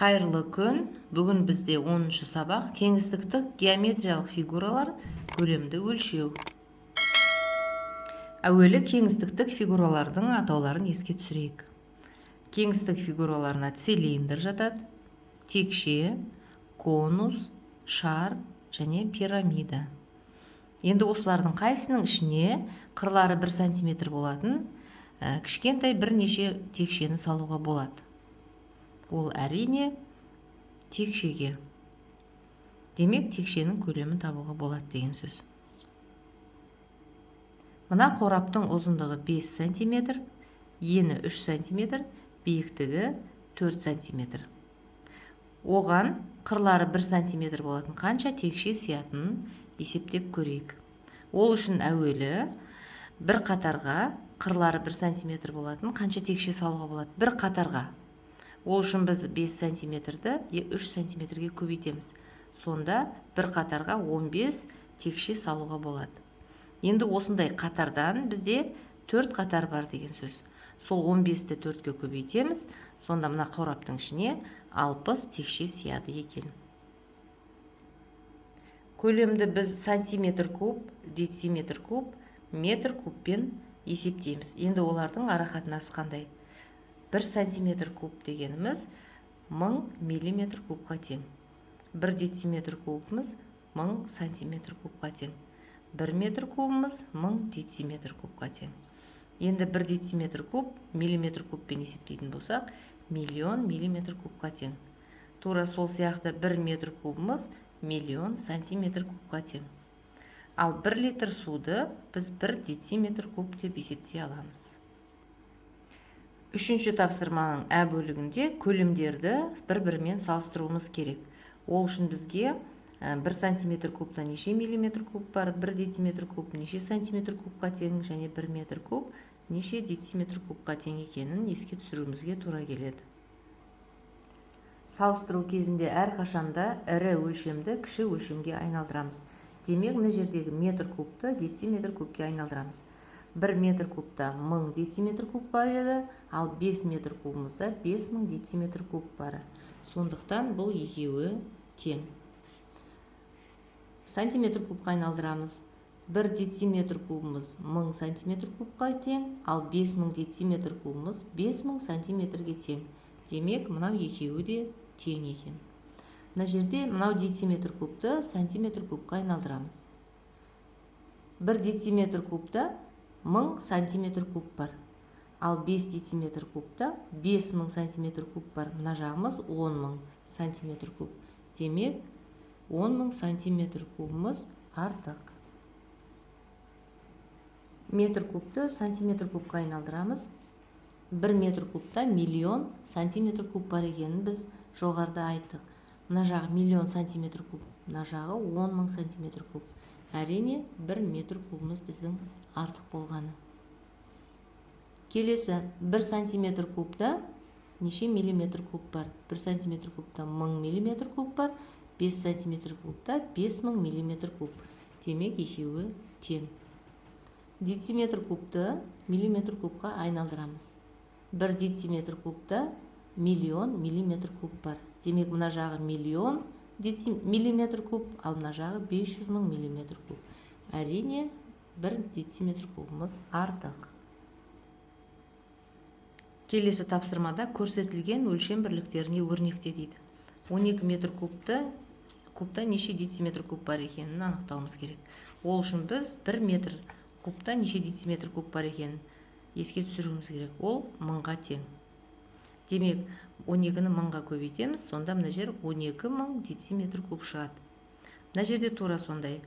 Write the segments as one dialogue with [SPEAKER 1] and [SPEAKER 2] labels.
[SPEAKER 1] Қайырлы күн. Бүгін бізде 10-шы сабақ кеңістіктік геометриялық фигуралар көлемді өлшеу. Әуелі кеңістіктік фигуралардың атауларын еске түсірейік. Кеңістік фигураларына цилиндр жатады, текше, конус, шар және пирамида. Енді осылардың қайсының ішіне қырлары 1 см болатын кішкентай бірнеше текшені салуға болады. Ол әрине текшеге. Демек, текшенің көлемін табуға болады деген сөз. Мына қораптың ұзындығы 5 см, ені 3 см, биіктігі 4 см. Оған қырлары 1 см болатын қанша текше сиятынын есептеп көрейік. Ол үшін әуелі бір қатарға қырлары 1 см болатын қанша текше салуға болады? Бір қатарға. Ол үшін біз 5 см-ді 3 см-ге көбейтеміз. Сонда бір қатарға 15 текше салуға болады. Енді осындай қатардан бізде 4 қатар бар деген сөз. Сол 15-ті 4-ке көбейтеміз. Сонда мына қораптың ішіне 60 текше сияды екен. Көлемді біз сантиметр куб, дециметр куб, метр кубпен есептейміз. Енді олардың арақатынасы қандай? 1 сантиметр куб дегеніміз 1000 миллиметр кубқа тең. 1 дециметр кубымыз 1000 сантиметр кубқа тең. 1 метр кубымыз 1000 дециметр кубқа тең. Енді 1 дециметр куб миллиметр кубпен есептейтін болсақ, миллион миллиметр кубқа тең. Тура сол сияқты 1 метр кубымыз миллион сантиметр кубқа тең. Ал 1 литр суды біз 1 дециметр куб деп есептей аламыз. Үшінші тапсырманың ә бөлігінде көлемдерді бір-бірімен салыстыруымыз керек. Ол үшін бізге 1 сантиметр кубта неше миллиметр куб бар, 1 дециметр куб неше сантиметр кубқа тең, және 1 метр куб неше дециметр кубқа тең екенін еске түсіруімізге тура келеді. Салыстыру кезінде әрқашанда ірі өлшемді кіші өлшемге айналдырамыз. Демек, мына жердегі метр кубты дециметр кубке айналдырамыз. 1 метр кубта 1000 дециметр куб бар еді, ал 5 метр кубымызда 5000 дециметр куб бар. Сондықтан бұл екеуі тең. Сантиметр кубқа айналдырамыз. 1 дециметр кубымыз 1000 сантиметр кубқа тең, ал 5000 дециметр кубымыз 5000 сантиметрге тең. Демек, мынау екеуі де тең екен. Мына жерде мынау дециметр кубты сантиметр кубқа айналдырамыз. 1 дециметр кубта 1000 сантиметр куб бар. Ал 5 дециметр кубта 5000 сантиметр куб бар. Мына жағымыз 10000 сантиметр куб. Демек, 10000 сантиметр кубымыз артық. Метр кубты сантиметр кубқа айналдырамыз. 1 метр кубта миллион сантиметр куб бар екенін біз жоғарыда айттық. Мына жағы миллион сантиметр куб, мына жағы 10000 сантиметр куб. Әрине, 1 метр кубымыз біздің артық болғаны. Келесі, 1 сантиметр кубта неше миллиметр куб бар? 1 сантиметр кубта 1000 миллиметр куб бар, 5 сантиметр кубта 5000 миллиметр куб. Демек, екеуі тең. Дециметр кубты миллиметр кубқа айналдырамыз. 1 дециметр кубта миллион миллиметр куб бар. Демек, мына жағы миллион миллиметр куб, ал мына жағы 500 000 миллиметр куб. Әрине, 1 дециметр кубымыз артық. Келесі тапсырмада көрсетілген өлшем бірліктеріне өрнекте дейді. 12 метр кубта неше дециметр куб бар екенін анықтауымыз керек. Ол үшін біз 1 метр кубта неше дециметр куб бар екенін еске түсіруіміз керек. Ол 1000-ға тең. Демек, 12-ні 1000-ға көбейтеміз, сонда мына жер 12000 дециметр куб шығады. Мына жерде тура сондай.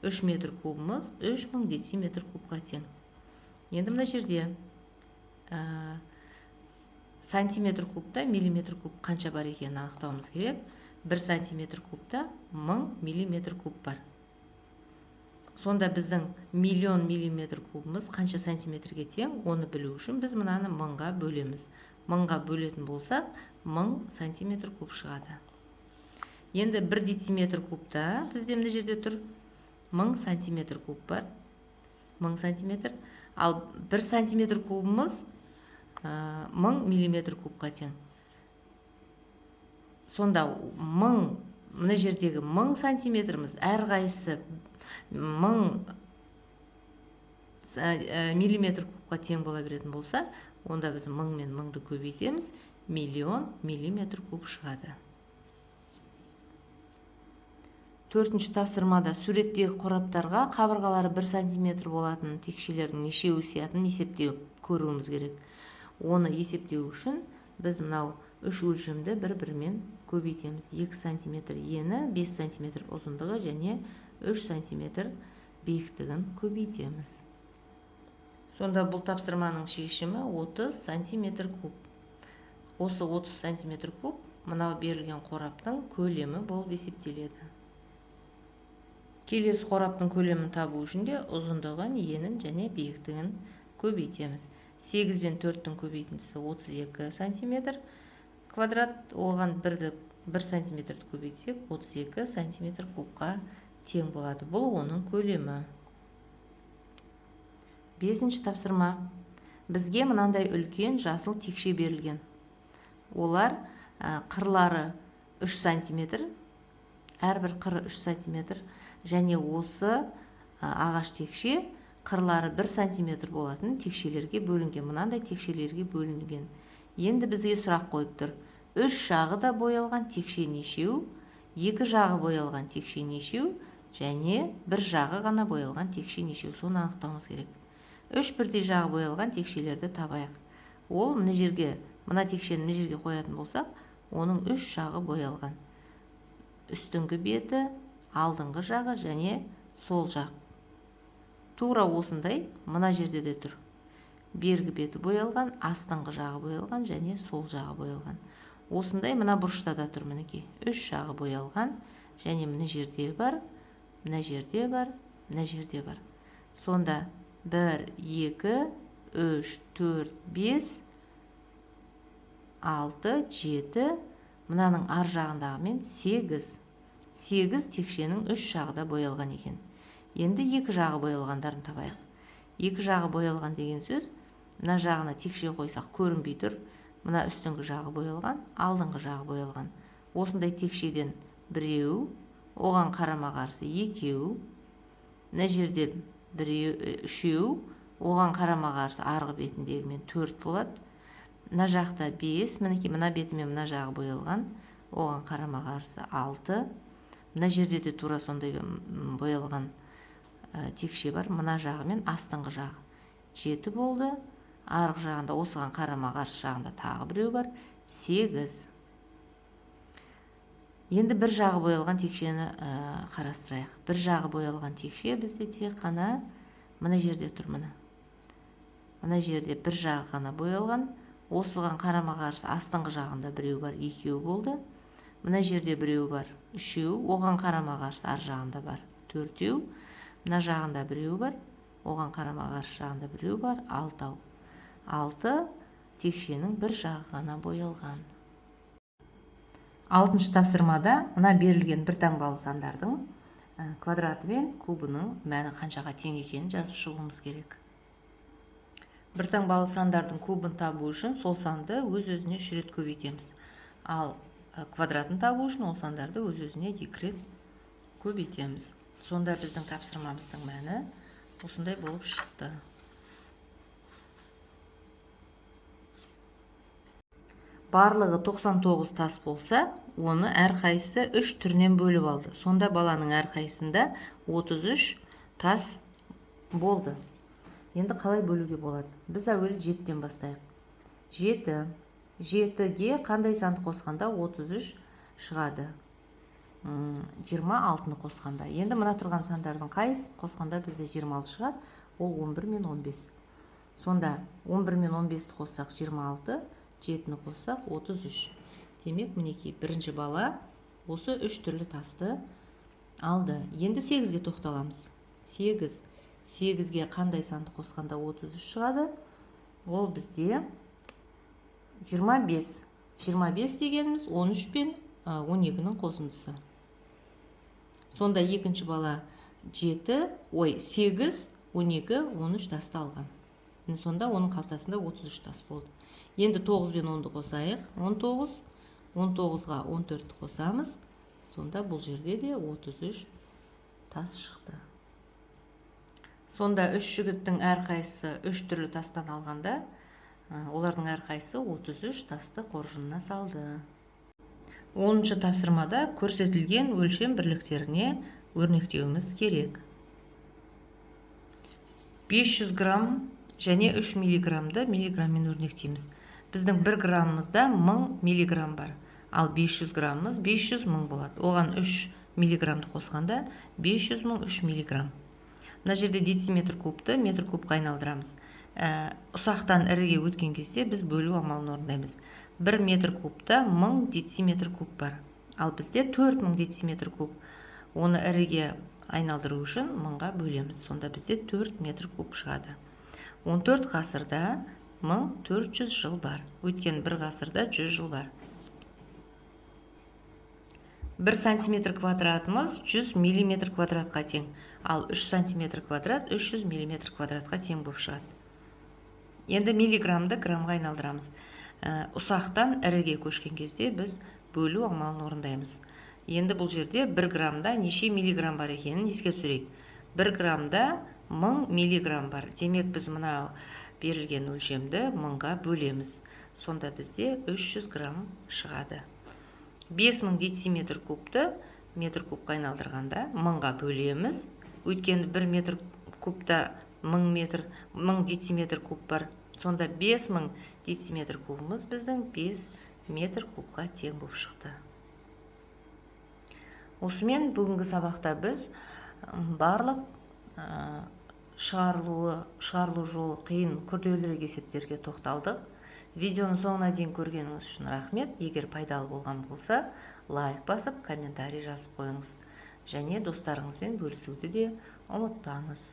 [SPEAKER 1] 3 метр кубымыз 3000 дециметр кубқа тең. Енді мына жерде сантиметр кубта миллиметр куб қанша бар екенін анықтауымыз керек. 1 сантиметр кубта 1000 миллиметр куб бар. Сонда біздің миллион миллиметр кубымыз қанша сантиметрге тең? Оны білу үшін біз мынаны 1000-ға бөлеміз. 1000-ға бөлетін болсақ, 1000 сантиметр куб шығады. Енді 1 дециметр кубта бізде мына жерде тұр 1000 сантиметр куб бар. 1000 сантиметр. Ал 1 сантиметр кубымыз 1000 миллиметр кубқа тең. Сонда 1000, мына жердегі 1000 сантиметріміз әрқайсысы 1000 миллиметр кубқа тең бола беретін болса, онда біз 1000 мен 1000-ды көбейтеміз, миллион миллиметр куб шығады. Төртінші тапсырмада суреттегі қораптарға қабырғалары 1 сантиметр болатын текшелердің нешеуі сиятынын есептеу көруіміз керек. Оны есептеу үшін біз мынау үш өлшемді бір-бірімен көбейтеміз. 2 сантиметр ені, 5 сантиметр ұзындығы және 3 сантиметр биіктігін көбейтеміз. Сонда бұл тапсырманың шешімі 30 сантиметр куб. Осы 30 сантиметр куб мынау берілген қораптың көлемі болып есептеледі. Келесі қораптың көлемін табу үшін де ұзындығын, енін және биіктігін көбейтеміз. 8 бен 4-тің көбейтіндісі 32 сантиметр квадрат, оған 1 сантиметрді көбейтсек, 32 сантиметр кубқа тең болады. Бұл оның көлемі. 5-ші тапсырма. Бізге мынандай үлкен жасыл текше берілген. Олар қырлары 3 сантиметр, әрбір қыры 3 сантиметр, және осы ағаш текше қырлары 1 сантиметр болатын текшелерге бөлінген. Мынандай текшелерге бөлінген. Енді бізге сұрақ қойып тұр. 3 жағы да боялған текше нешеу, 2 жағы боялған текше нешеу, және 1 жағы ғана боялған текше нешеу. Соны анықтауымыз керек. 3 бірдей жағы боялған текшелерді табайық. Ол мына жерге, мына текшені мына жерге қоятын болсақ, оның 3 жағы боялған. Үстіңгі беті, алдыңғы жағы және сол жақ. Тура осындай мына жерде де тұр. Бергі беті боялған, астыңғы жағы боялған және сол жағы боялған. Осындай мына бұрышта да тұр мінекей. 3 жағы боялған және мына жерде бар, мына жерде бар, мына жерде бар. Сонда 1, 2, 3, 4, 5, 6, 7, мынаның ар жағындағы мен 8. 8 текшенің 3 жағы да боялған екен. Енді 2 жағы боялғандарын табайық. 2 жағы боялған деген сөз, мына жағына текше қойсақ көрінбей тұр. Мына үстіңгі жағы боялған, алдыңғы жағы боялған. Осындай текшеден біреу, оған қарама қарсы екеу, мына жерде үшеу, оған қарама қарсы арғы бетіндегімен 4 болады. Мына жақта 5, мінекей мына беті мен мына жағы боялған, оған қарама қарсы 6. Мына жерде де тура сондай боялған текше бар. Мына жағы мен астыңғы жағы 7 болды. Арғы жағында осыған қарама қарсы жағында тағы біреу бар, 8. Енді 1 жағы боялған текшені қарастырайық. 1 жағы боялған текше бізде тек қана мына жерде тұр мына. Мына жерде 1 жағы ғана боялған. Осыған қарама қарсы астыңғы жағында біреу бар, 2 болды. Мына жерде біреу бар, 3, оған қарама қарсы ар жағында бар, 4. Мына жағында біреу бар, оған қарама қарсы жағында біреу бар, 6. 6 текшенің 1 жағы ғана боялған. 6-шы тапсырмада мына берілген бір таңбалы сандардың квадраты мен кубының мәні қаншаға тең екенін жазып шығуымыз керек. Бір таңбалы сандардың кубын табу үшін сол санды өз-өзіне 3 рет көбейтеміз. Ал квадратын табу үшін ол сандарды өз-өзіне 2 рет көбейтеміз. Сонда біздің тапсырмамыздың мәні осындай болып шықты. Барлығы 99 тас болса, оны әрқайсысы 3 түрінен бөліп алды. Сонда баланың әрқайсында 33 тас болды. Енді қалай бөлуге болады? Біз әуелі 7-тен бастайық. 7-ге қандай санды қосқанда 33 шығады? 26-ны қосқанда. Енді мына тұрған сандардың қайсысын қосқанда бізде 26 шығады? Ол 11 мен 15. Сонда 11 мен 15-ті қоссақ 26, 7-ні қоссақ 33. Демек, мінекей бірінші бала осы 3 түрлі тасты алды. Енді 8-ге тоқталамыз. 8-ге қандай санды қосқанда 33 шығады? Ол бізде 25. 25 дегеніміз 13 пен 12-нің қосындысы. Сонда екінші бала 8, 12, 13 тасты алған. Сонда оның қалтасында 33 тас болды. Енді 9 бен 10-ды қосайық. 19, 19-ға 14 қосамыз. Сонда бұл жерде де 33 тас шықты. Сонда 3 жігіттің әрқайсысы 3 түрлі тастан алғанда, олардың әрқайсысы 33 тасты қоржынына салды. 10-шы тапсырмада көрсетілген өлшем бірліктеріне өрнектеуіміз керек. 500 грамм және 3 миллиграммды миллиграммен өрнектейміз. Біздің 1 граммымызда 1000 миллиграмм бар, ал 500 граммымыз 500 мың болады. Оған 3 миллиграммды қосқанда 500 мың 3 миллиграмм. Мына жерде дециметр кубты метр кубқа айналдырамыз. Ұсақтан іріге өткен кезде біз бөлу амалын орындаймыз. 1 метр кубта 1000 дециметр куб бар, ал бізде 4000 дециметр куб. Оны іріге айналдыру үшін 1000-ға бөлеміз. Сонда бізде 4 метр куб шығады. 14 ғасырда 1400 жыл бар. Өткен бір ғасырда 100 жыл бар. 1 сантиметр квадратымыз 100 миллиметр квадратқа тең, ал 3 сантиметр квадрат 300 миллиметр квадратқа тең болып шығады. Енді миллиграммды граммға айналдырамыз. Ұсақтан іріге көшкен кезде біз бөлу амалын орындаймыз. Енді бұл жерде 1 граммда неше миллиграмм бар екенін еске түсірейік. 1 граммда 1000 миллиграмм бар. Демек біз мына берілген өлшемді 1000-ға бөлеміз. Сонда бізде 300 грамм шығады. 5000 дециметр кубты метр кубқа айналдырғанда 1000-ға бөлеміз. Өйткені 1 метр кубта 1000 дециметр куб бар. Сонда 5000 дециметр кубымыз біздің 5 метр кубқа тең болып шықты. Осымен бүгінгі сабақта біз барлық шығарылу жолы қиын күрделірек есептерге тоқталдық. Видеоны соңына дейін көргеніңіз үшін рахмет. Егер пайдалы болған болса, лайк басып, комментарий жазып қойыңыз. Және достарыңызбен бөлісуді де ұмытпаңыз.